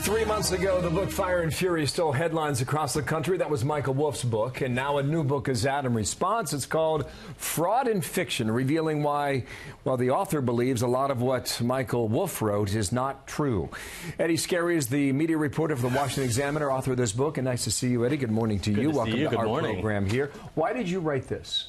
3 months ago, the book Fire and Fury stole headlines across the country. That was Michael Wolff's book. And now a new book is out in response. It's called Fraud and Fiction, revealing why, well, the author believes a lot of what Michael Wolff wrote is not true. Eddie Scarry is the media reporter for the Washington Examiner, author of this book. And nice to see you, Eddie. Good morning to you. Welcome to our program here. Why did you write this?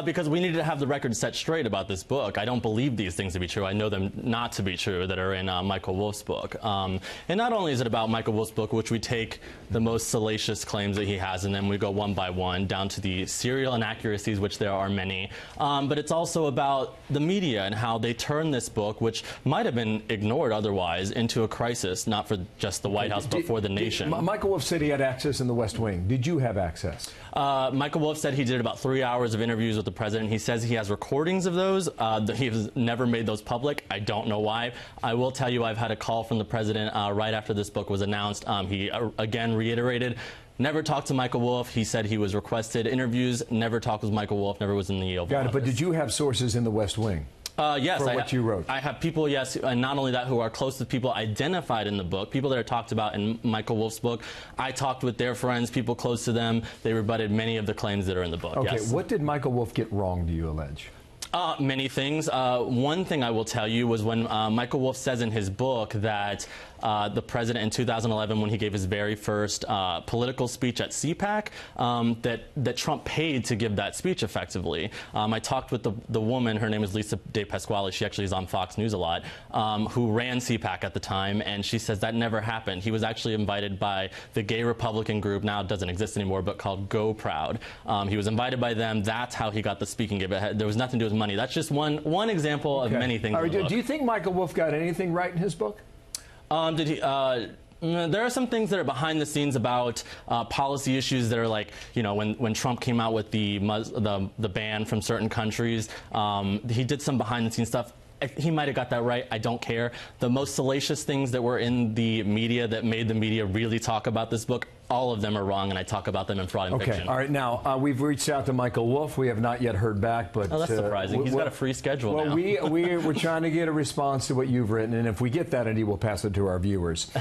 Because we needed to have the record set straight about this book. I don't believe these things to be true. I know them not to be true that are in Michael Wolff's book. And not only is it about Michael Wolff's book, which we take the most salacious claims that he has, and then we go one by one down to the serial inaccuracies, which there are many. But it's also about the media and how they turn this book, which might have been ignored otherwise, into a crisis, not for just the White House, but for the nation. Michael Wolff said he had access in the West Wing. Did you have access? Michael Wolff said he did about 3 hours of interviews with the president. He says he has recordings of those. He has never made those public. I don't know why. I will tell you I've had a call from the president right after this book was announced. He again reiterated, never talked to Michael Wolff. He said he was requested interviews, never talked with Michael Wolff, never was in the Oval Office. But did you have sources in the West Wing? Yes, for what you wrote. I have people, yes, and not only that, who are close to people identified in the book, people that are talked about in Michael Wolff's book. I talked with their friends, people close to them. They rebutted many of the claims that are in the book. Okay, yes. What did Michael Wolff get wrong, do you allege? Many things. One thing I will tell you was when Michael Wolff says in his book that the president in 2011, when he gave his very first political speech at CPAC, that Trump paid to give that speech effectively. I talked with the woman, her name is Lisa De Pasquale, she actually is on Fox News a lot, who ran CPAC at the time, and she says that never happened. He was actually invited by the gay Republican group, now it doesn't exist anymore, but called Go Proud. He was invited by them. That's how he got the speaking gig. There was nothing to do with money. That's just one example of many things. Do you think Michael Wolff got anything right in his book? Did he? There are some things that are behind the scenes about policy issues that are like, you know, when Trump came out with the ban from certain countries, he did some behind the scenes stuff. He might have got that right. I don't care. The most salacious things that were in the media that made the media really talk about this book, all of them are wrong, and I talk about them in Fraud and Fiction. All right. Now, we've reached out to Michael Wolff. We have not yet heard back, but that's surprising. He's got a free schedule now. We're trying to get a response to what you've written, and if we get that, Eddie, we'll pass it to our viewers.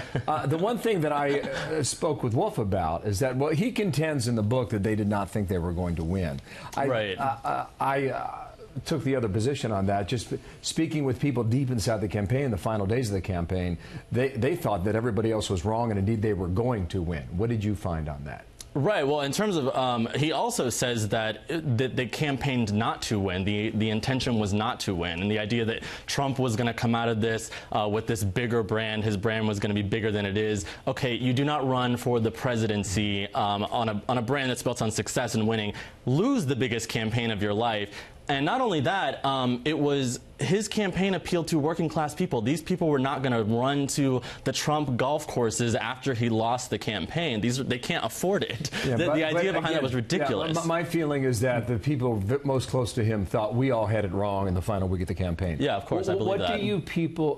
The one thing that I spoke with Wolff about is that, well, he contends in the book that they did not think they were going to win. I took the other position on that. Just speaking with people deep inside the campaign, the final days of the campaign, they thought that everybody else was wrong, and indeed they were going to win. What did you find on that? Right. Well, in terms of, he also says that they campaigned not to win. The intention was not to win, and the idea that Trump was going to come out of this with this bigger brand, his brand was going to be bigger than it is. Okay, you do not run for the presidency on a brand that's built on success and winning. Lose the biggest campaign of your life. And not only that, it was his campaign appealed to working class people. These people were not going to run to the Trump golf courses after he lost the campaign. They can't afford it. Yeah, the idea behind that was ridiculous. Yeah, my feeling is that the people most close to him thought we all had it wrong in the final week of the campaign. Yeah, of course, I believe that.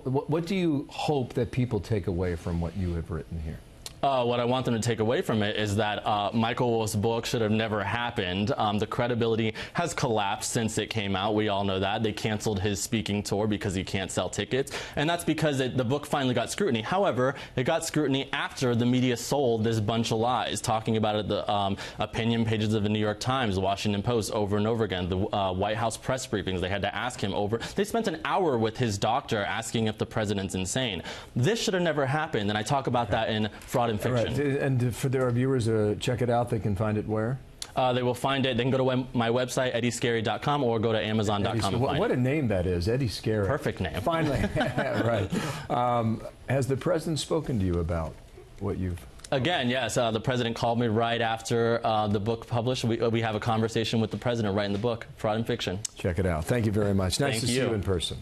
What do you hope that people take away from what you have written here? What I want them to take away from it is that Michael Wolff's book should have never happened. The credibility has collapsed since it came out. We all know that. They canceled his speaking tour because he can't sell tickets. And that's because the book finally got scrutiny. However, it got scrutiny after the media sold this bunch of lies, talking about it, the opinion pages of the New York Times, the Washington Post, over and over again, the White House press briefings. They had to ask him over. They spent an hour with his doctor asking if the president's insane. This should have never happened. And I talk about that in Fraud and Fiction. Right. And for their viewers to check it out, they can find it where? They will find it. They can go to my website, eddiescarry.com, or go to amazon.com. What a name that is, Eddie Scarry. Perfect name. Finally. Right. Has the president spoken to you about what you've... Again, yes. The president called me right after the book published. We have a conversation with the president right in the book, Fraud and Fiction. Check it out. Thank you very much. Nice to see you in person.